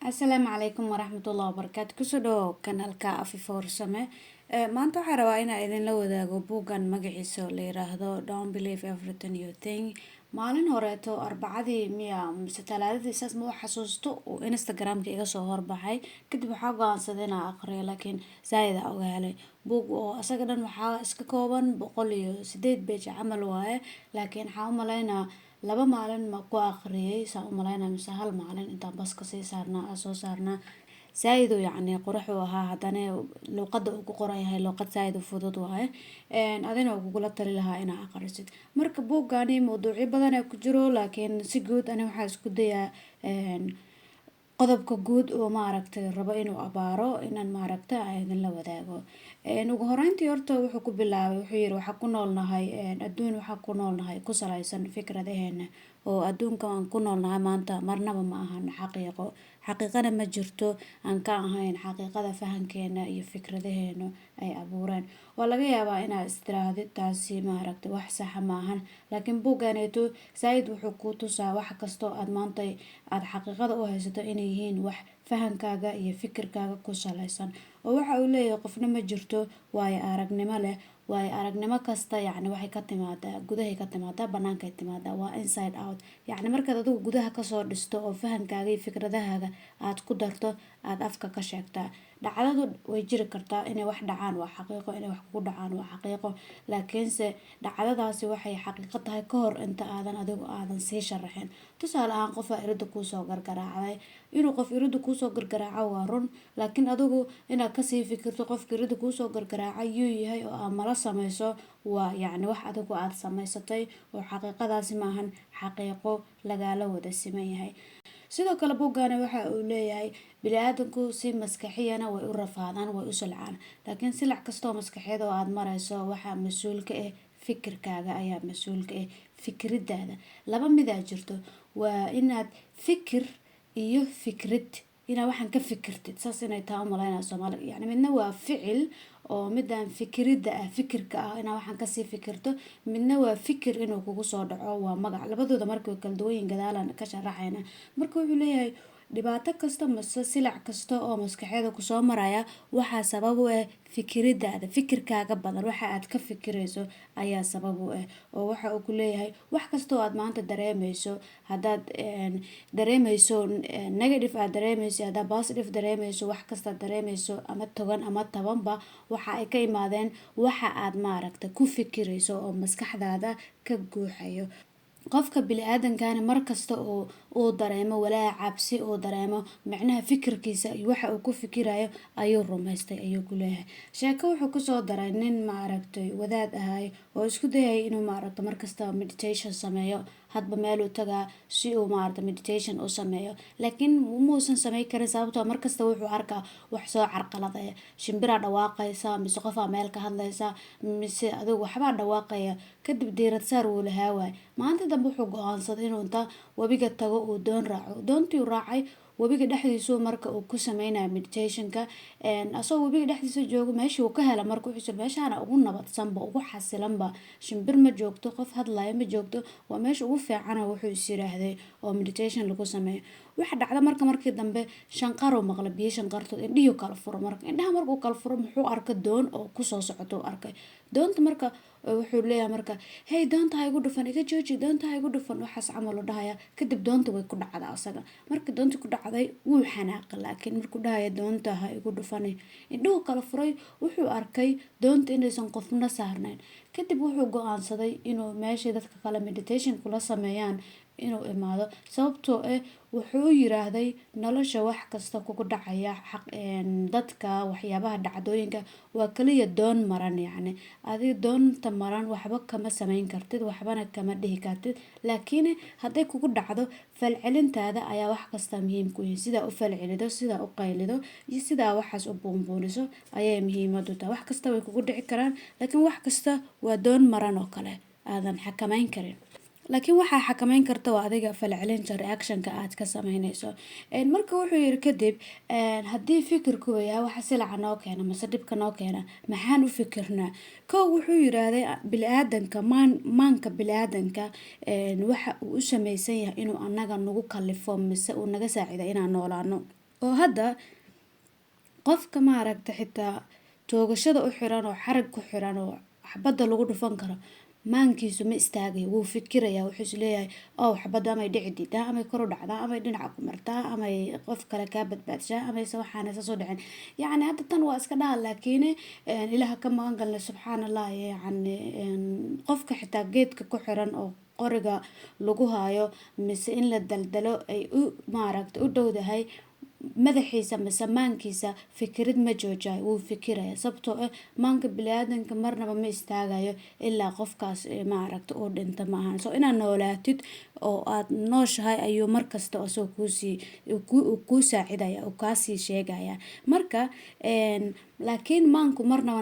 asalaamu calaykum waraxmatullahi wabarakaatu kusoo dhawow kanaalka afi foorsame maanta waxaa rabaa inaa idinla wadaago buuggan magaciisa la yiraahdo don't believe everything you think. maalin horeeto arbacadii miya mise talaadadii saas ma xasuusto uu instagramka iga soo horbaxay kadib waxaa go-aansaday inaa aqriyo laakiin zaaid aa oga helay buug oo asaga dhan waxaa iska kooban 108 page camal waaye laakiin waxaa u malaynaa 2 maalin ma ku aqriyay saa u malaynaa mise 1 maalin intaan baska sii saarnaa soo saarnaa zaaid uu yacni qurux uu ahaa haddana luqadda uu ku qoran yahay luqad zaaid u fudud waaye adina uu kugula tali lahaa inaa aqrisid marka buuggani mawduucyo badan ee ku jiro laakiin si guud ani waxaa isku dayaa qodobka guud oo maaragtay rabo inuu abaaro inaan maaragta idinla wadaago ugu horeyntii horta wuxuu ku bilaabay wuxuu yiri waxaa ku noolnahay adduun waxaa ku noolnahay ku salaysan fikradaheena oo adduunka aan ku noolnahay maanta marnaba ma ahan xaqiiqana ma jirto aan ka ahayn xaqiiqada fahankeena iyo fikradaheena ay abuureen waa laga yaabaa inaa istiraadid taasi maaragtay wax saxa ma ahan laakiin buugganeeto zaaid wuxuu ku tusaa wax kastoo aad maanta aad xaqiiqada u haysato inay yihiin wax fahankaaga iyo fikirkaaga ku salaysan oo waxa uu leeyahay qofna ma jirto waayo aragnimo leh waayo aragnimo kasta yacni waxay ka timaadaa gudahay ka timaadaa bannaankay timaadaa waa inside out yacni markaad adigu gudaha kasoo dhisto oo fahankaaga iyo fikradahaaga aad ku darto aad afka ka sheegtaa dhacdadu way jiri kartaa inay wax dhacaan waa xaqiiqo inay wax kugu dhacaan waa xaqiiqo laakiinse dhacdadaasi waxay xaqiiqo tahay ka hor inta aadan sii sharaxin tusaale ahaan qofaa irida kuusoo gargaraacday inuu qof irida kuusoo gargaraaco waa run laakiin adigu inaad kasii fikirto qofka irida kuusoo gargaraacay yuu yahay oo aad mala sameyso waa yacni wax adigu aad samaysatay oo xaqiiqadaasi maahan xaqiiqo lagala wada siman yahay sidoo kale buuggaani waxa uu leeyahay biniaadanku si maskaxiyana way u rafaadaan way u silcaan laakiin silac kastoo maskaxiyad oo aad marayso waxaa mas-uul ka ah fikirkaaga ayaa mas-uul ka ah fikridaada laba midaa jirto waa inaad fikir iyo fikrid inaa waxaan ka fikirtid saas inay taa u malaynaa soomaaliga yacni midna waa ficil oo midaan fikirida ah fikirka ah inaa waxaan kasii fikirto midna waa fikir inuu kugu soo dhaco waa magac labadooda markay kala duwan yihiin gadaalan ka sharaxayna marka wuxuu leeyahay dhibaato kasta mase silac kasta oo maskaxeeda kusoo maraya waxaa sabab u ah fikiridaada fikirkaaga badan waxa aad ka fikirayso ayaa sabab u ah oo waxa uu ku leeyahay wax kastoo aad maanta dareemeyso haddaad dareemeyso negative aad dareemeyso haddaad positive dareemeyso wax kastaad dareemeyso ama togan ama tabanba waxa ay ka imaadeen waxa aad maaragta ku fikirayso oo maskaxdaada ka guuxayo qofka bini-aadankana markasta oo uu dareemo walaac cabsi uu dareemo macnaha fikirkiisa iyo waxa uu ku fikirayo ayuu rumaystay ayuu ku leeyahay sheeko wuxuu kusoo daray nin maaragtay wadaad ahay oo isku dayay inuu maaragta markasta meditation sameeyo hadba meel uu tagaa si uu maaragta meditation u sameeyo laakiin muusan sameyn karin sababtoo markasta wuxuu arkaa wax soo carqaladaya shimbiraa dhawaaqaysa mise qofaa meel ka hadlaysa mise adigu waxbaa dhawaaqaya kadib diirad saar wuu lahaa waay maanta dambe wuxuu go-aansaday inuu inta webiga tago uu doon raaco doontii uu raacay webiga dhexdiisu marka uu ku sameynayo meditationka asagoo webiga dhexdiisa joogo meeshii uu ka hela marka wuxuu meeshaana ugu nabadsanba ugu xasilanba shimbir ma joogto qof hadlayo ma joogto waa meesha ugu fiican wuxuu is yiraahday oo meditation lagu sameeyo waxa dhacda markii dambe shanqaro maqla biyo shanqarto indhihi kala furo marka indhaha markuu kala furo muxuu arkay doon oo kusoo socoto arkay doonta marka wuxuu leeyahay marka hey doonta ha igu dhufan iga jooji doonta ha igu dhufan waxaas camal u dhahaya kadib doonta way ku dhacdaa asaga marka doonta ku dhacday wuu xanaaqay laakiin markuu dhahaya doonta ha igu dhufan indhuhu kala furay wuxuu arkay doonta inaysan qofna saarnayn kadib wuxuu go-aansaday inuu meeshii dadka kale meditation kula sameeyaan inuu imaado sababtoo ah wuxuu yiraahday nolosha wax kasta kugu dhacaya dadka waxyaabaha dhacdooyinka waa kaliya doon maran yacni adiga doonta maran waxba kama sameyn kartid waxbana kama dhihi kartid laakiin hadday kugu dhacdo falcelintaada ayaa wax kasta muhiim ku yihiin sidaa u falcelido sidaa u qaylido iyo sidaa waxaas u buunbuuniso ayay muhiimadu tahay wax kasta way kugu dhici karaan laakiin wax kasta waa doon maran oo kale aadan xakameyn karin laakiin waxaa xakameyn karta waa adiga falcelinta reactionka aad ka sameyneyso marka wuxuu yiri kadib haddii fikirku yahay waxa silaca noo keena mase dhibka noo keena maxaan u fikirnaa kow wuxuu yiraahday bini-aadanka maanka bini-aadanka waxa uu u sameysan yahay inuu anaga nagu kalifo mise uu naga saacido inaan noolaano oo hadda qofka maaragta xitaa toogashada u xiran oo xarag ku xiran oo xabadda lagu dhufan karo maankiisu ma istaagayo, wuu fikirayaa, wuxuu isleeyahay xabadda amay dhici diidaa, amay kor u dhacdaa, amay dhinaca ku martaa, amay qof kale kaa badbaadshaa, amayse waxaana isa soo dhicin. yacni hadda tan waa iska dhaha laakiin ilaaha ka magan galnay subxaan allah. yacni qofka xitaa geedka ku xiran oo qoriga lagu haayo mise in la daldalo ay u maaragta u dhowdahay madaxiisa mise maankiisa fikirid ma joojayo, wuu fikiraya sababtoo ah maanka biniaadanka marnaba ma istaagayo ilaa qofkaas maaragta uu dhinto ma ahan. So inaad noolaatid oo aad nooshahay ayuu markasta asoo kuu saacidaya, uu kaasii sheegaya. Marka laakiin maanku marnaba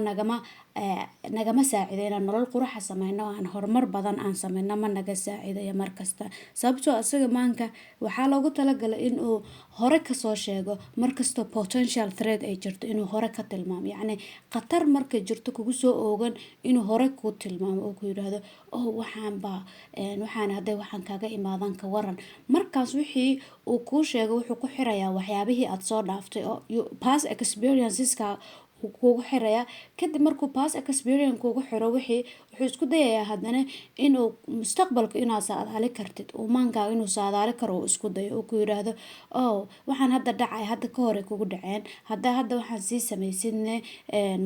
nagama saacido inaan nolol quraxa sameyno, aan horumar badan aan sameyno, ma naga saacidayo markasta sababtoo asaga maanka waxaa loogu talagalay inuu hore kasoo sheego markastoo potential threat ay jirto, inuu hore ka tilmaamo. yacni khatar markay jirto kugu soo oogan inuu hore ku tilmaamo oo ku yidhaahdo waxaan hadday waxaan kaaga imaadan ka waran. Markaas wixii uu kuu sheego wuxuu ku xirayaa waxyaabihii aad soo dhaaftay oo past experienceska kugu xiraya. kadib markuu past experience kugu xiro wuxuu isku dayayaa haddana inuu mustaqbalka inaad saadaali kartid, uu maankaaga inuu saadaali karo uu isku dayo, uu ku yidhaahdo waxaan hadda dhacay hadda ka hore kugu dhaceen, hadda waxaan sii samaysidne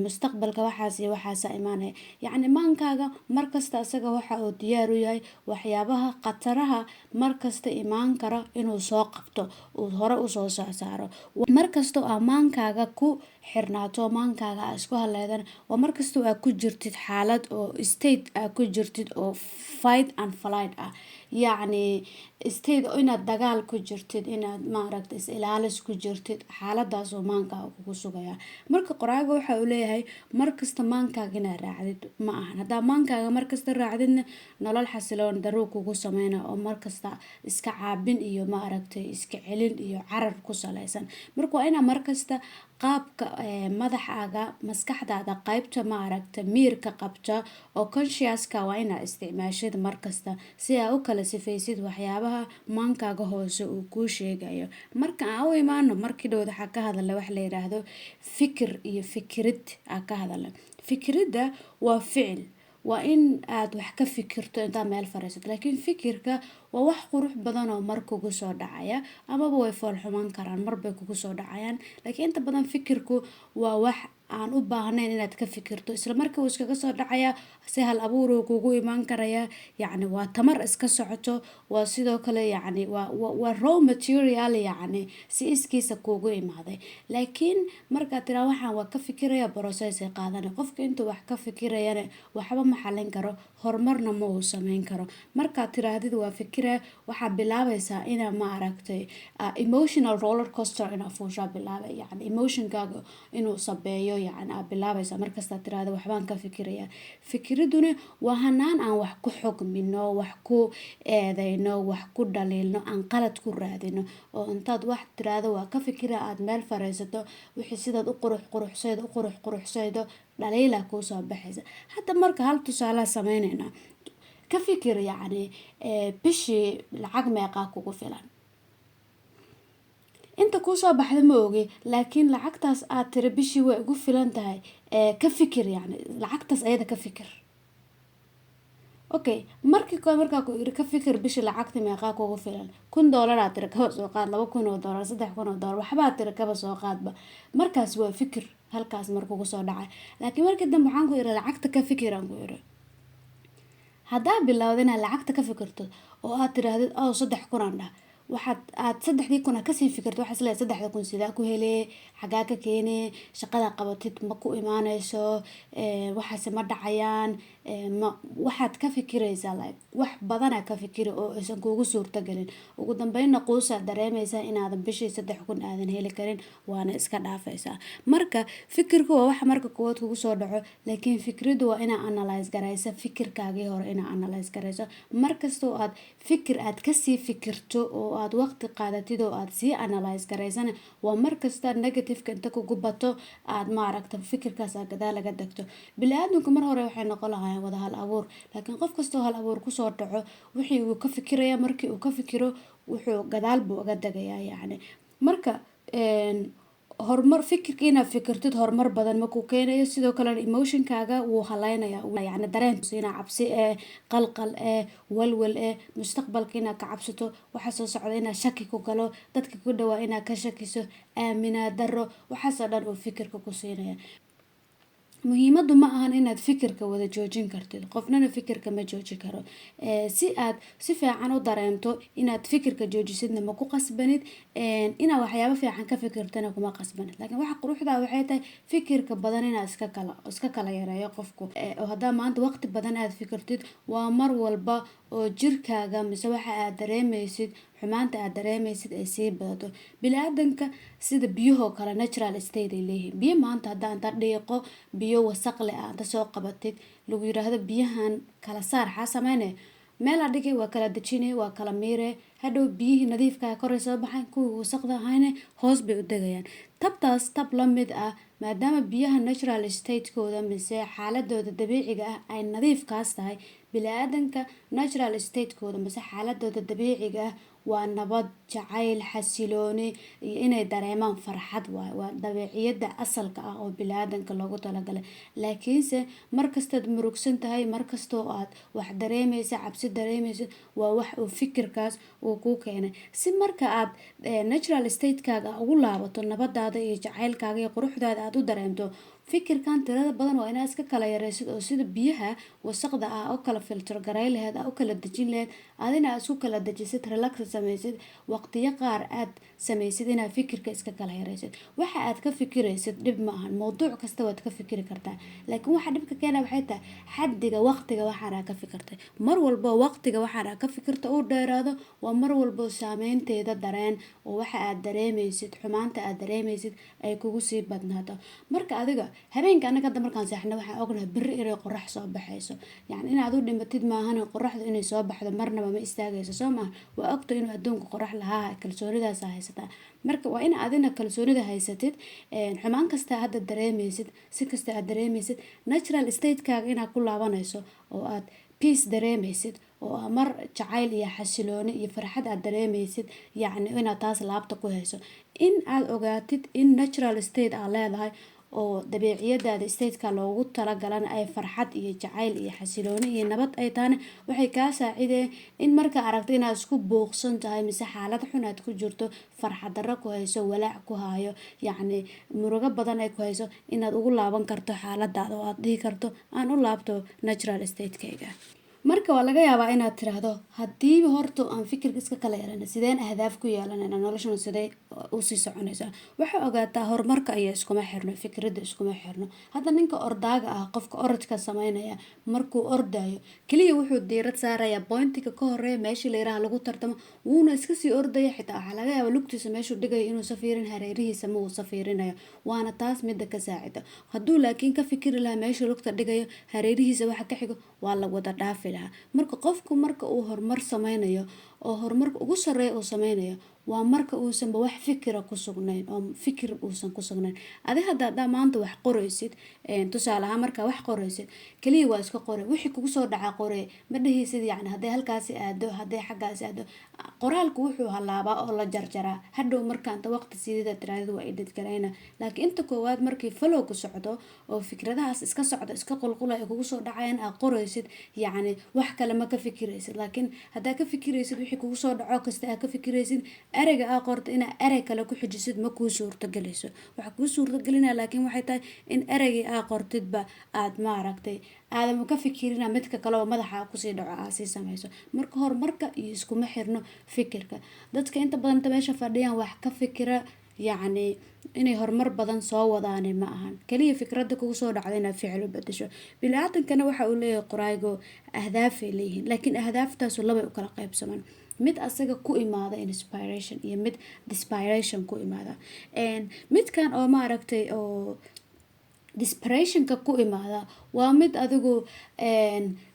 mustaqbalka waxaas iyo waxaasa imaanaya. yacni maankaaga markasta asaga waxa uu diyaar u yahay waxyaabaha khataraha markasta imaan kara inuu soo qabto, uu hore usoo saaro. markastoo aa maankaaga ku xirnaato, maankaaga aa isku haleedan, waa markastoo aa ku jirtid xaalad oo state aa ku jirtid oo fight and flight ah. yacni state inaad dagaal ku jirtid, inaad maaragta is ilaalis ku jirtid, xaaladaas oo maankaaga kugu sugaya. marka qoraaga waxa uu leeyahay markasta maankaaga inaad raacdid ma ahan. haddaa maankaaga markasta raacdidna nolol xasiloon daruu kugu sameyna oo markasta iska caabin iyo maaragtay iska celin iyo carar ku saleysan. marka waa inaa markasta qaabka madaxaaga maskaxdaada qaybta maaragta miirka qabta oo consciouska waa inaa isticmaashid markasta si aa u kala sifaysid waxyaabaha maankaaga hoose uu kuu sheegayo. marka aan u imaano markii dhowd waxaa ka hadala wax la yiraahdo fikir iyo fikirid aa ka hadala. fikiridda waa ficil, waa in aad wax ka fikirto intaad meel fariisato, laakiin fikirka waa wax qurux badan oo mar kugu soo dhacaya, amaba way foolxumaan karaan marbay kugu soo dhacayaan. laakiin inta badan fikirku waa wax aan u baahnayn inaad ka fikirto, isla markii uu iskaga soo dhacaya si hal abuur uu kugu imaan karaya. yacni waa tamar iska socoto, waa sidoo kale yacni waa raw material, yacni si iskiisa kugu imaaday. laakiin markaad tiraa waxaan waa ka fikiraya process ay qaadanay, qofka intuu wax ka fikirayana waxba ma xalin karo, horumarna ma uu sameyn karo. markaad tiraahdid waa fikiraya, waxaa bilaabaysaa inaa maaragtay emotional roller coaster inaa fuushaa bilaabay, yacni emotionkaaga inuu sabeeyo, yacni aa bilaabaysaa markastaad tiraahdo waxbaan ka fikiraya. fikiriduna waa hanaan aan wax ku xugmino, wax ku eedeyno, wax ku dhaliilno, aan qalad ku raadino. oo intaad wax tiraahdo waa ka fikira aad meel fariisato, wixii sidaad u quruxsaydo dhaliila kuu soo baxaysa. hadda marka hal tusaale sameynayna, ka fikir yacni bishii lacag meeqaa kugu filan. inta kuu soo baxda ma ogi, laakiin lacagtaas aad tiri bishii way ugu filan tahay, ka fikir yacni lacagtaas ayada ka fikir. okay markaa ku iri ka fikir bishii lacagta meeqaa kugu filan, $1 aad tiri kaba soo qaad, $2,000, $3,000 waxbaad tiri kaba soo qaadba. markaas waa fikir halkaas mar kugu soo dhacay. laakiin markii dambe waxaan ku iri lacagta ka fikir aan ku iri. haddaa bilowda inaad lacagta ka fikirto oo aad tiraahdid 3,000 aan dhah, aad 3,000 kasii fikirto, waxaad isleedahay 3,000 sidaa ku helee, xagaa ka keenee, shaqada qabatid ma ku imaanayso, waxaase ma dhacayaan, waxaad ka fikiraysaa like wax badanaa ka fikiri oo aysan kuugu suurta gelin. ugu dambeynna quusaad dareemaysaa inaadan bishii 3,000 aadan heli karin, waana iska dhaafaysaa. marka fikirku waa waxa marka koowaad kugu soo dhaco, laakiin fikriddu waa inaa analyze garaysa fikirkaagii hore, inaa analyze garayso. markastoo aad fikir aad kasii fikirto oo aad waqti qaadatid oo aad sii analyze garaysana, waa markasta negativeka inta kugu bato aad maaragta fikirkaas gadaal laga degto. bini'aadamku mar hore waxay noqon lahaayeen wada hal abuur, laakiin qof kastoo hal abuur kusoo dhaco wixii uu ka fikiraya, markii uu ka fikiro wuxuu gadaal buu uga degayaa. yacni marka horumar fikirka inaad fikirtid horumar badan ma ku keenayo, sidoo kale emotionkaaga wuu haleynaya, yani dareen inaa cabsi qalqal walwal mustaqbalka inaad ka cabsato, waxa soo socda inaad shaki ku galo, dadka ku dhawaa inaad ka shakiso, aaminaad daro, waxaasoo dhan uu fikirka ku siinaya. muhiimadu ma ahan inaad fikirka wada joojin kartid, qofnana fikirka ma jooji karo. si aad si fiican u dareento inaad fikirka joojisidna ma ku qasbanid, inaad waxyaabo fiican ka fikirtana kuma qasbanid. laakiin waxa quruxda waxay tahay fikirka badan inaad iska kala yareeyo qofku. oo haddaa maanta waqti badan aad fikirtid, waa mar walba oo jirkaaga mise waxa aad dareemaysid, xumaanta aad dareemaysid ay sii badato. bini-aadanka sida biyahoo kale natural state ay leeyihiin. biyo maanta haddaa inta dhiiqo biyo wasaq leh aad soo qabatid, lagu yiraahdo biyahan kala saar, xaa sameyne meel aad dhigay waa kala dejinay, waa kala miire, hadhow biyihii nadiifka koray soo baxayn, kuwii wasaqda ahayna hoos bay u degayaan. tabtaas tab la mid ah, maadaama biyaha natural state-kooda mise xaaladooda dabiiciga ah ay nadiifkaas tahay, bini-aadanka natural state-kooda mise xaaladooda dabiiciga ah waa nabad, jacayl, xasilooni iyo inay dareemaan farxad. waa dabeeciyada asalka ah oo bini-aadanka loogu talagalay. laakiinse markastaad murugsan tahay, markastoo aad wax dareemaysa, cabsi dareemaysa, waa wax uu fikirkaas uu kuu keenay. si marka aad natural state-kaaga ugu laabato, nabadaada iyo jacaylkaaga iyo quruxdaada aad u dareemto, fikirkan tirada badan waa inaad iska kala yareysid, oo sida biyaha wasaqda ah u kala filter garay laheyd, u kala dejin laheyd, adina aad isku kala dejisid, relax sameysid, waqtiyo qaar aad sameysid inaad fikirka iska kala yareysid. waxa aad ka fikiraysid dhib ma ahan, mowduuc kasta waad ka fikiri kartaa, laakiin waxa dhibka keena waxay tahay xaddiga waqtiga waxaana ka fikirtay. mar walbo waqtiga waxaana ka fikirta uu dheeraado, waa mar walbo saameynteeda dareen oo waxa aad dareemaysid, xumaanta aad dareemaysid ay kugu sii badnaato. marka adiga habeenka anaga hadda markaan seexno waxaan ognahay berri inay qorax soo baxayso, yani inaad u dhimatid maahan, qoraxdu inay soo baxdo marnaba ma istaagayso, soo maaha. waa ogto inuu adduunka qorax lahaa, kalsoonidaas haysataa. marka waa in adina kalsoonida haysatid, xumaan kasta hadda dareemaysid, si kasta aad dareemaysid, natural state-kaaga inaad ku laabanayso oo aad peace dareemaysid, oo mar jacayl iyo xasilooni iyo farxad aad dareemaysid, yacni inaad taas laabta ku hayso. in aad ogaatid in natural state aad leedahay oo dabeeciyadaada stateka loogu talagalana ay farxad iyo jacayl iyo xasilooni iyo nabad ay tahana, waxay kaa saacideen in markaa aragto inaad isku buuqsan tahay mise xaalad xun aad ku jirto, farxad darro ku hayso, walaac ku hayo, yacni murugo badan ay ku hayso, inaad ugu laaban karto xaaladaada oo aad dhihi karto aan u laabto natural state-kayga. marka waa laga yaabaa inaad tiraahdo, haddii horta aan fikirka iska kala yeelana, sideen ahdaaf ku yeelanayna, noloshana sidee usii soconaysaa. waxaa ogaataa horumarka iyo iskuma xirno, fikradda iskuma xirno. hadda ninka ordaaga ah, qofka orodka sameynaya, markuu ordayo keliya wuxuu diirad saaraya pointiga ka horeeya, meeshii la yiraahdo lagu tartamo, wuuna iska sii ordaya. xitaa waxaa laga yaabaa lugtiisa meeshuu dhigayo inuu safiirin hareerihiisa ma uu safiirinayo, waana taas midda ka saacida. hadduu laakiin ka fikiri lahaa meeshuu lugta dhigayo, hareerihiisa waxa ka xigo, waa la wada dhaafi. marka qofku marka uu horumar sameynayo, oo horumarka ugu sareeya uu sameynayo, waa marka uusanba wax fikira ku sugnayn, oo fikir uusan ku sugnayn. adi haddaa maanta wax qoraysid, tusaale ahaan markaa wax qoraysid, keliya waa iska qore, wixii kugu soo dhaca qore, ma dhehaysid yacni hadday halkaasi aado, hadday xaggaasi aado. qoraalku wuxuu halaabaa oo la jarjaraa, hadhow markaanta waqti siidida tiraadid waa edit garayna. laakiin inta koowaad markii follow ku socdo oo fikradahaas iska socdo, iska qulqula ay kugu soo dhacayaan, aad qoraysid, yacni wax kale ma ka fikiraysid. laakiin haddaa ka fikiraysid wixii kugu soo dhaco kasta aad ka fikiraysid, ereyga aa qorta inaa erey kale ku xijisid ma kuu suurtagelayso. waxa kuu suurtagelinaa laakiin waxay tahay in ereygii aa qortidba aad maaragtay aadama ka fikirina midka kale oo madaxa kusii dhaco aa sii samayso. marka horumarka iyo iskuma xirno fikirka. dadka inta badan inta meesha fadhiyaan wax ka fikira, yacni inay horumar badan soo wadaane ma ahan, keliya fikradda kugu soo dhacda inaad ficil u bedesho. bini-aadankana waxa uu leeyahay qoraygo ahdaafay leeyihiin, laakiin ahdaaftaasoo labay u kala qaybsamaan. mid asaga ku imaada inspiration iyo mid dispiration ku imaada. midkan oo maaragtay oo desperationka ku imaada waa mid adigu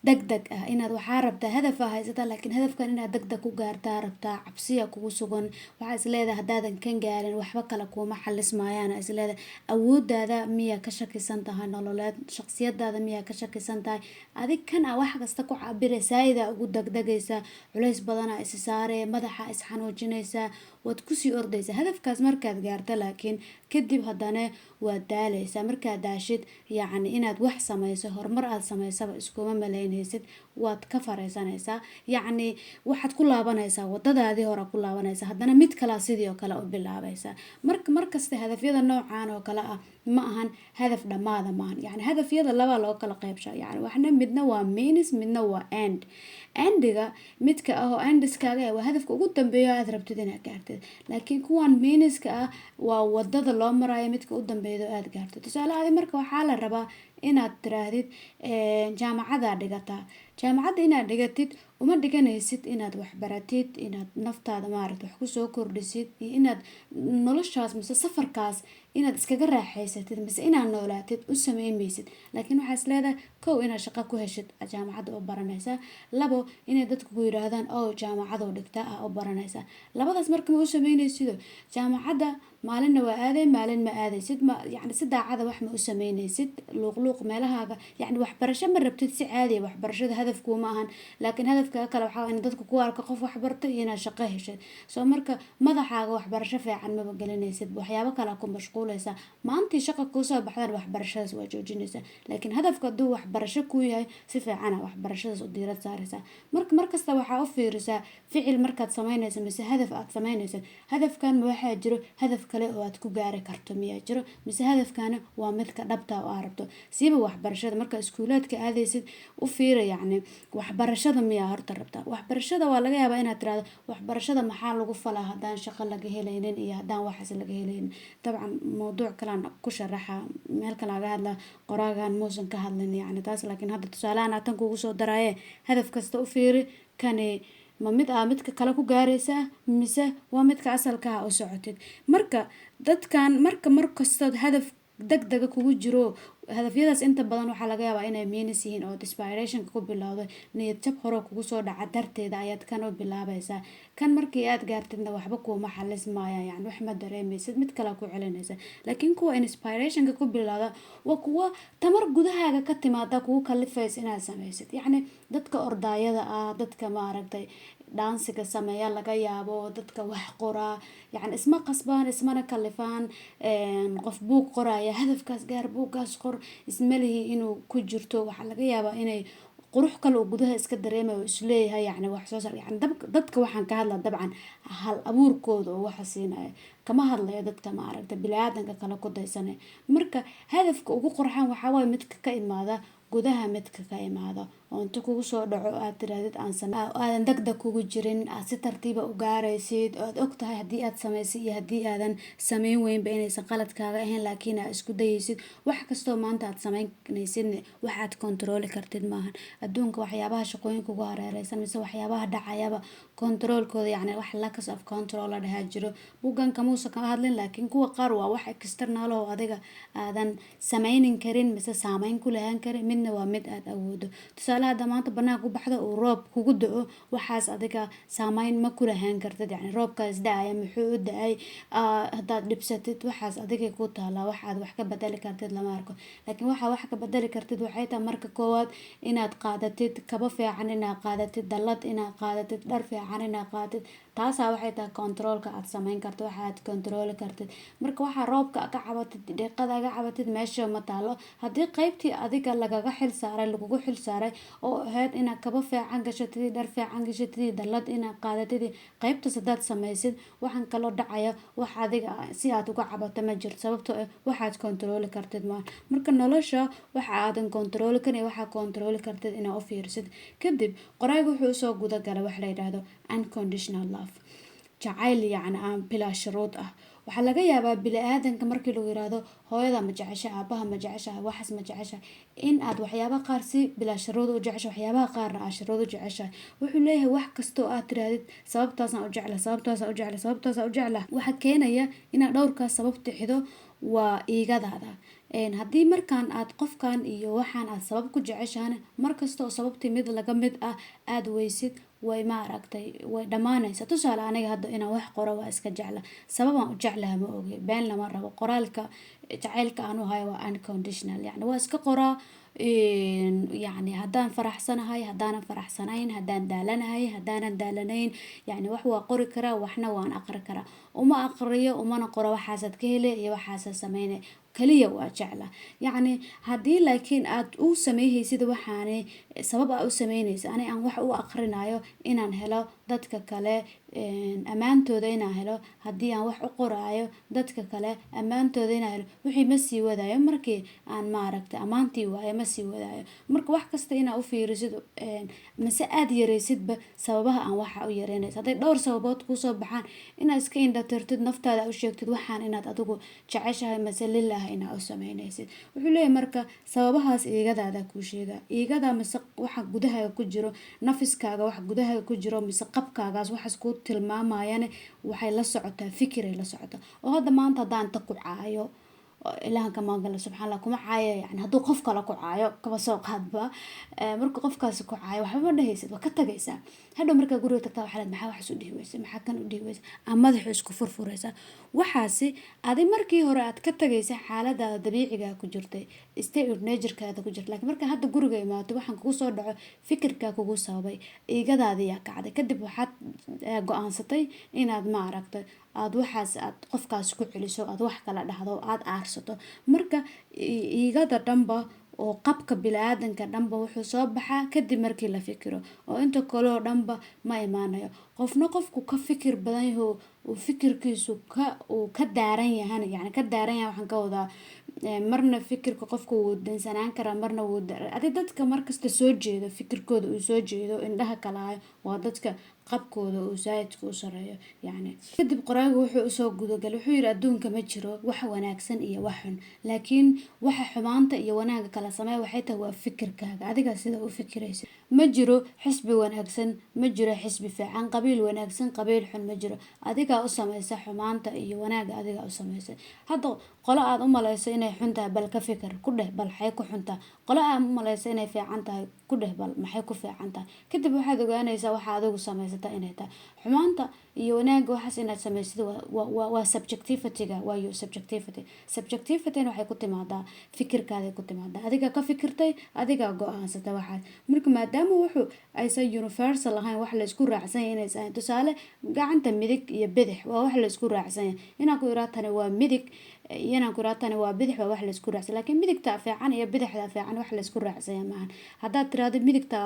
degdeg ah, inaad waxaa rabtaa hadafaa haysataa laakiin hadafkan inaad degdeg ku gaartaa rabtaa, cabsiya kugu sugan, waxaa is leedahay haddaadan kan gaarin waxba kale kuuma xalismaayaan, is leedahay awoodaada miyaa ka shakisan tahay nololeed, shaqsiyadaada miyaa ka shakisan tahay, adig kan a wax kasta ku cabire saayida ugu degdegaysaa, culays badana is saaree, madaxa is xanuujinaysaa, waad kusii ordaysaa hadafkaas markaad gaarta, laakiin kadib haddana waad daaleysaa, markaad daashid yacni inaad wax samayso horumar aad samaysaba iskuma malaynaysid, waad ka fareysanaysaa, yacni waxaad ku laabanaysaa wadadaadii hore ku laabanaysaa, haddana mid kalaa sidii oo kale u bilaabaysaa. Markasta hadafyada noocan oo kale ah ma ahan hadaf dhammaada maahan, yacni hadafyada laba loo kala qeybshaa, yacni waxna midna waa means midna waa end. Endiga midka ah oo endiskaaga waa hadafka ugu dambeeya aad rabtid inaad gaartid, laakiin kuwan meanska ah waa wadada loo marayo midka u dambeeyo aad gaartid. Tusaalahaadi marka waxaa la rabaa inaad tiraahdid jaamacada dhigataa, jaamacadda inaad dhigatid uma dhiganaysid inaad wax baratid, inaad naftaada maaragta wax kusoo kordhisid, iyo inaad noloshaas mise safarkaas inaad iskaga raaxaysatid mise inaad noolaatid u sameynmaysid, laakiin waxaa is leedahay kow inaad shaqo ku heshid jaamacadda u baranaysaa, labo inay dadku ku yiraahdaan oo jaamacada u dhigtaa u baranaysaa. Labadaas marka ma u sameynaysido jaamacadda maalinna waa aaday maalin ma aadaysid, yacni si daacada wax ma u sameynaysid, luuq meelahaaga, yacni waxbarasho ma rabtid si caadi ah, waxbarashada hadafku ma ahan, laakiin hadafka kale waxaa in dadku ku arko qof wax bartay iyo inaad shaqo heshid. Soo marka madaxaaga waxbarasho fiican ma gelinaysid, waxyaabo kale ku mashquulaysaa, maantii shaqo ku soo baxdaan waxbarashadaas waa joojinaysaa, laakiin hadafka hadduu waxbarasho ku yahay si fiican waxbarashadaas u diirad saaraysaa. Markasta waxaa u fiirisaa ficil markaad samaynayso mise hadaf aad samaynayso, hadafkan ma waxaa jiro hadaf kale oo aad ku gaari karto miyaa jiro, mise hadafkaana waa midka dhabta oo aad rabto. Siiba waxbarashada marka iskuulaadka aadaysid u fiiri, yacni waxbarashada miyaa horta rabtaa. Waxbarashada waa laga yaabaa inaad tiraahdo waxbarashada maxaa lagu falaa haddaan shaqo laga helaynin iyo haddaan waxaas laga helaynin. Dabcan mowduuc kalaan ku sharaxa meel kale laga hadla, qoraagan muusan ka hadlin yacni taas, laakiin hadda tusaalahan tan kugu soo daraaye hadaf kasta u fiiri, kani ma mid midka kale ku gaaraysaa mise waa midka asalka u socotid. Marka dadkan markasta hadaf degdega kugu jiro, hadafyadaas inta badan waxaa laga yaabaa inay means yihiin oo inspiration ku bilowday niyad jab hore kugu soo dhaca darteeda ayaad kan u bilaabaysaa, kan markii aad gaartidna waxba kuuma xalismaayaan, yacni wax ma dareemaysid, mid kale ku celinaysa. Laakiin kuwa inspiration ku bilowda waa kuwa tamar gudahaaga ka timaada kugu kalifaysa inaad samaysid, yacni dadka ordaayada dadka maaragtay dhaansiga sameeya laga yaabo, dadka wax qoraa, yacni isma qasbaan ismana kalifaan, qof buug qoraya hadafkaas gaar buuggaas qor ismalihi inuu ku jirto, waxaa laga yaabaa inay qurux kale oo gudaha iska dareemayo isleeyahay, yacni wax soo saar, yacni dadka waxaan ka hadlaa dabcan hal abuurkooda oo waxa siinaya, kama hadlayo dadka maaragta bini'aadanka kale ku daysanay. Marka hadafka ugu qurxan waxaa waaye midka ka imaada gudaha, midka ka imaada oo inta kugu soo dhaco aad tirahdid aan sameeyo, aadan degdeg kugu jirin, aad si tartiiba u gaaraysid, aad ogtahay haddii aad samaysid iyo haddii aadan samayn weynba inaysan qaladkaaga ahayn, laakiin aad isku dayaysid wax kastoo maanta aad samaynaysid waxaad control kartid maahan. Adduunka waxyaabaha shaqooyinka ugu hareeraysan mise waxyaabaha dhacayaba controlkooda, yacni wax lacks of control la dhahaa jiro. Buuggan kamuusa kama hadlin, laakiin kuwa qaar waa wax external oo adiga aadan samaynin karin mise saamayn ku lahaan karin, midna waa mid aad awoodo. Tusaale hadda maanta banaanka u baxdo oo roob kugu da'o, waxaas adiga saamayn ma ku lahaan kartid, yacni roobkaas da'aya muxuu u da'ay, haddaad dhibsatid waxaas adiga ku taalaa, waxaad wax ka bedeli kartid lama arko. Laakiin waxaa wax ka bedeli kartid waxay tahay marka koowaad inaad qaadatid kabo fiican, inaad qaadatid dallad, inaad qaadatid dhar fiican, inaad qaadatid, taasaa waxay tahay controlka aad samayn karto, waxaad controli kartid. Marka waxaa roobka ka cabatid, dhiiqada ka cabatid meesha ma taalo, haddii qaybtii adiga lagaga xil saaray lagugu xil saaray oo ahayd inaad kabo fiican gashatid, dhar fiican gashatid, dallad inaad qaadatid, qaybtaas haddaad samaysid waxaan kaloo dhacaya wax adiga si aad uga cabato ma jirto, sababtoo ah waxaad controli kartid ma. Marka nolosha waxa aadan controli karin waxaa controli kartid inaad u fiirsid. Kadib qoraygu wuxuu soo guda galay wax la yiraahdo unconditional love, jacayl yacni aan bilaa shuruud ah, waxaa laga yaabaa bili-aadanka markii lagu yiraahdo hooyada ma jecesha, aabaha ma jecesha, waxaas ma jecesha, in aad waxyaabaha qaar si bilaa sharooda u jecesha, waxyaabaha qaarna aad sharooda u jecesha. wuxuu leeyahay wax kastoo aad tirahdid sababtaasaan u jecla, sababtaasaan u jecla, sababtaasaan u jecla, waxa keenaya inaad dhowrkaas sabab tixido waa iigadaada. haddii markaan aad qofkan iyo waxaan aad sabab ku jeceshahan markasta oo sababtii mid laga mid ah aad weysid way maaragtay way dhammaanaysa. tusaale aniga hadda inaan wax qoro waa iska jecla, sababaan u jeclaha ma ogi, been lama rabo. qoraalka jacaylka aan u hayo waa unconditional, yani waa iska qoraa. yani haddaan faraxsanahay, haddaanan faraxsanayn, haddaan daalanahay, haddaanan daalanayn, yani wax waa qori karaa, waxna waan aqri karaa. uma aqriyo umana qoro waxaasaad ka hele iyo waxaasaad sameyne, kaliya waa jecla. yacni haddii laakiin aad u sameeyhaysid waxaani sabab aa u sameynaysa, ani aan wax u aqrinayo inaan helo dadka kale ammaantooda inaan helo, haddii aan wax u qoraayo dadka kale ammaantooda inaan helo, wixii ma sii wadaayo markii aan maaragtay ammaantii waayo ma sii wadaayo. marka wax kasta inaa u fiirisid mase aad yareysidba sababaha aan waxa u yareynaysa. hadday dhowr sababood kusoo baxaan inaad iska indhatirtid, naftaada u sheegtid waxaan inaad adigu jeceshahay mase lilah inaa u sameynaysid. wuxuu leeyahay marka sababahaas iigadaada kuu sheega, iigada mise waxa gudahaaga ku jiro, nafiskaaga wax gudahaaga ku jiro mise qabkaagaas waxaas kuu tilmaamayane waxay la socotaa fikiray la socotaa. oo hadda maanta haddaan ta ku caayo ilahanka maangala subxaanallah kuma caayo, yani hadduu qof kale ku caayo kaba soo qaadba, marka qofkaasi ku caayo waxba ma dhehaysid, waa ka tagaysaa. hadhow markaa guriga tagtaa waxaa maxaa waxaas u dhihi weysa, maxaa kan u dhihi weysa, ama madaxu isku furfuraysaa. waxaasi adi markii hore aad ka tagaysa xaaladaada dabiiciga ku jirtay, state of nature-kaada ku jirta, laakiin markaa hadda guriga imaato waxaan kugu soo dhaco fikirkaa kugu sababay, iigadaadii yaa kacday, kadib waxaad go-aansatay inaad maaragtay aad waxaas aad qofkaas ku celiso, aad wax kala dhahdo, aad aarsato. marka iigada dhanba oo qabka bili-aadanka dhanba wuxuu soo baxaa kadib markii la fikiro, oo inta kaleo dhanba ma imaanayo. qofna qofku ka fikir badan yaho uu fikirkiisu uu ka daaran yahan, yani ka daaran yahan waxaan ka wadaa marna fikirka qofka wuu dansanaan karaa, marna wuu adi dadka markasta soo jeedo fikirkooda uu soo jeedo indhaha kalahayo waa dadka qabkooda uu zaidka u sareeyo. yani kadib qoraaga wuxuu usoo gudagal wuxuu yiri adduunka ma jiro wax wanaagsan iyo wax xun, laakiin waxa xumaanta iyo wanaaga kala sameeya waxay tahay waa fikirkaaga, adiga sida u fikiraysid. ma jiro xisbi wanaagsan, ma jiro xisbi fiican, qabiil wanaagsan, qabiil xun ma jiro, adiga u sameysa xumaanta iyo wanaaga adiga u sameysa. hadda qolo aad u maleyso inay xun tahay bal ka fikir ku dheh bal maxay ku xun tahay, qolo aad u maleyso inay fiican tahay ku dheh bal maxay ku fiican tahay. kadib waxaad ogaanaysaa waxa adigu sameysata inay tahay xumaanta iyo wanaaga. waxaas inaad sameysid waa subjectivity-ga, waa your subjectivity waxay ku timaadaa fikirkaada ku timaadaa, adiga ka fikirtay, adiga go-aansatay waxaas. marka maadaama wuxuu aysan universal ahayn, wax la isku raacsan yahay inaysan ahayn, tusaale gacanta midig iyo bidix waa wax la isku raacsan yahay, inaan ku iraa tani waa midig iyo inaan ku iraa tani waa bidix waa wax la isku raacsan, laakiin midigta fiican iyo bidixda fiican wax la isku raacsan yahay maahan. haddaad tiraahdo midigta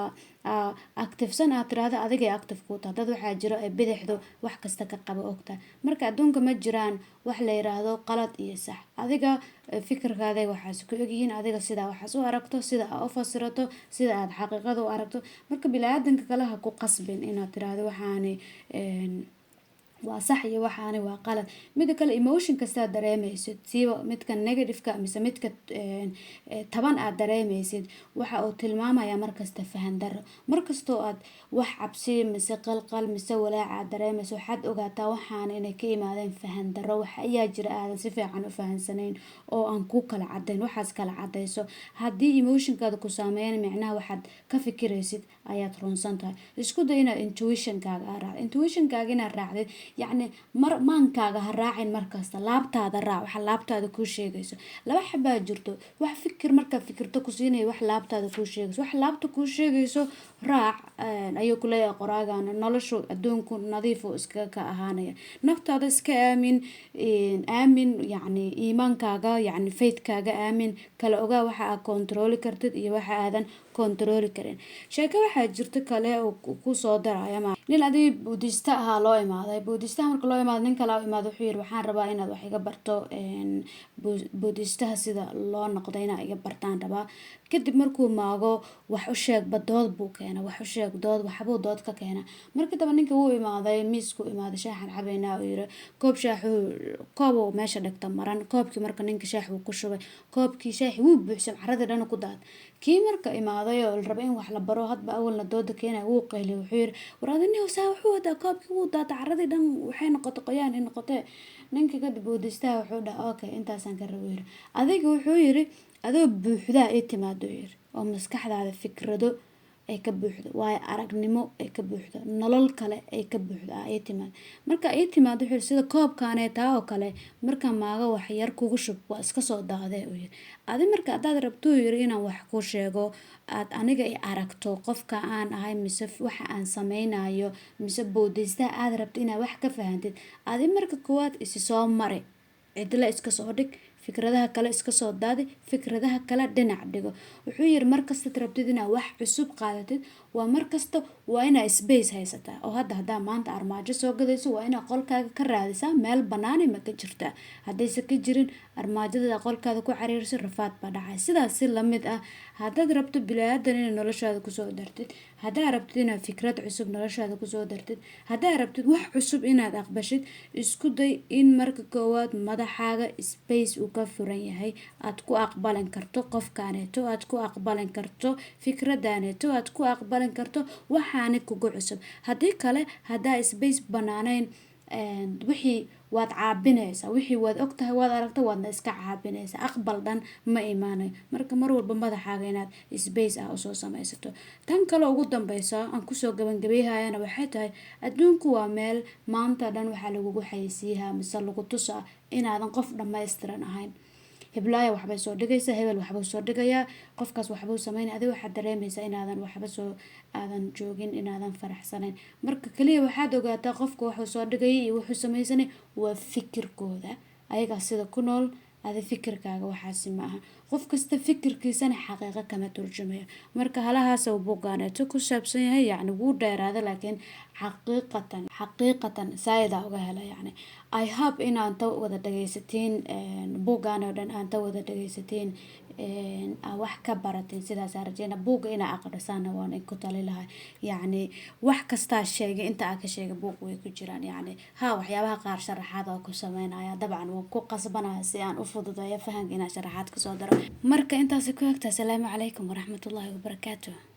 activesan aad tiraahdo adigay active ku tahay, dad waxaa jiro ee bidixdu wax kasta ka qabo ogtahay. marka adduunka ma jiraan wax la yiraahdo qalad iyo sax, adiga fikirkaada waxaas ku egyihiin, adiga sidaa waxaas u aragto, sida aad u fasirato, sida aad xaqiiqada u aragto. marka bili-aadanka kale ha ku qasbin inaad tiraahdo waxaani waa sax iyo waxaani waa qalad. mida kale emotion kasta dareemaysid, siiba midka negative-ka mise midka taban aad dareemaysid, waxa uu tilmaamaya markasta fahan daro. markastoo aad wax cabsi mise qalqal mise walaac aad dareemayso, waxaad ogaataa waxaan inay ka imaadeen fahan daro, wax ayaa jira aadan si fiican u fahansanayn oo aan ku kala cadayn, waxaas kala cadayso. haddii emotionkaada ku saameeyaan micnaha waxaad ka fikiraysid ayaad runsan tahay. isku day inaad intuition-kaaga aad raacdo, intuition-kaaga inaad raacdid, yacni maankaaga ha raacin markasta, laabtaada raac waxa laabtaada kuu sheegayso. laba xabaa jirto, wax fikir markaad fikirto ku siinaya, wax laabtaada kuu sheegayso. wax laabta kuu sheegayso raac ayuu ku leeyahay qoraagana. noloshu adduunku nadiifu iska ka ahaanaya, naftaada iska aamin, aamin yani iimaankaaga yani faithkaaga aamin, kala ogaa waxa aad kontrooli kartid iyo waxa aadan kontrooli karin. sheeko waxaa jirta kale oo ku soo daraya nin adii buudista ahaa loo imaaday, boodistaha marka loo imaado nin kale u imaado wuxuu yiri waxaan rabaa inaad wax iga barto boodistaha sida loo noqdo inaad iga bartaan rabaa. kadib markuu maago wax u sheegba dood buu keena, wax u sheeg dood, waxbuu dood ka keena. markii daba ninka wuu imaaday, miisku imaaday, shaaxan cabaynaa uu yiri koob shaaxu koob uu meesha dhigta maran. koobkii marka ninka shaax uu ku shubay, koobkii shaaxi wuu buuxsam, caradii dhan ku daad. kii marka imaaday oo la raba in wax la baro hadba awalna dooda keena wuu qeylay wuxuu yiri war adina saa wuxuu wadaa koobkii wuu daata, caradii dhan waxay noqotay qoyaan in noqotay. ninka kadib boodistaha wuxuu dhahay okay intaasaan ka rabo yiri. adiga wuxuu yiri adoo buuxdaa ii timaado yiri oo maskaxdaada fikrado ay ka buuxdo, waayo aragnimo ay ka buuxdo, nolol kale ay ka buuxdo ay timaad. marka ay timaado wuxuu sida koobkaanee taa oo kale marka maaga wax yar kugu shub waa iska soo daadee uu yiri. adi marka hadaad rabto yiri inaan wax ku sheego aad aniga i aragto qofka aan ahay mise waxa aan sameynayo mise boodista aad rabto inaad wax ka fahantid, adi marka koowaad isi soo mari, cidla iska soo dhig, fikradaha kale iska soo daadi, fikradaha kale dhinac dhigo. wuxuu yiri markasta rabtid inaad wax cusub qaadatid waa markasta waa inaad space haysataa. oo hadaa maanta armaajo soo gadayso waa inaad qolkaaga ka raadisaa meel banaan ma ka jirtaa. haddayse ka jirin armaajada qolkaada ku cariirso rafaad baa dhacay. sidaas si lamid ah haddaad rabto bilaadan inaad noloshaada kusoo dartid, haddaad rabtid inaad fikrad cusub noloshaada kusoo dartid, haddaad rabtid wax cusub inaad aqbashid, isku day in marka koowaad madaxaaga space uu ka furan yahay, aad ku aqbalin karto qofkaaneeto, aad ku aqbalin karto fikradaaneeto, aad ku aqbalin karto waxaani kugu cusub. haddii kale haddaa space banaanayn wixii waad caabinaysaa, wixii waad ogtahay waad aragta waadna iska caabinaysaa, aqbal dhan ma imaanayo. marka mar walba madaxaaga inaad space ah usoo samaysato. tan kale ugu dambeysa aan kusoo gabagabeeyahayana waxay tahay adduunku waa meel maanta dhan waxaa lagugu xayeysiiyaa mise lagu tusaa inaadan qof dhammaystiran ahayn. heblaaya waxbay soo dhigaysaa, hebel waxbuu soo dhigayaa, qofkaas waxbuu sameynaya, adiga waxaad dareemaysaa inaadan waxba soo aadan joogin, inaadan faraxsanayn. marka kaliya waxaad ogaataa qofka wuxuu soo dhigayay iyo wuxuu sameysanay waa fikirkooda, ayagaa sida ku nool, adi fikirkaaga waxaasi ma aha. qof kasta fikirkiisana xaqiiqo kama turjumayo. marka halahaas uu buugaaneeto ku saabsan yahay, yacni wuu dheeraada laakiin xaqiiqatan saaida uga hela. yacni I hope inaan ta wada dhageysatiin buugaan oo dhan aan ta wada dhageysatiin wax ka baratin. sidaas arjayna buuga inaa aqrisaan waan ku tali lahay. yacni wax kastaa sheegay inta aan ka sheegay buug way ku jiraan. yacni waxyaabaha qaar sharaxaad oo ku sameynaya dabcan waan ku qasbanahay si aan u fududeeyo fahanka inaan sharaxaad ka soo daro. marka intaas ku xigta. Assalaamu calaykum waraxmatullaahi wabarakaatuh.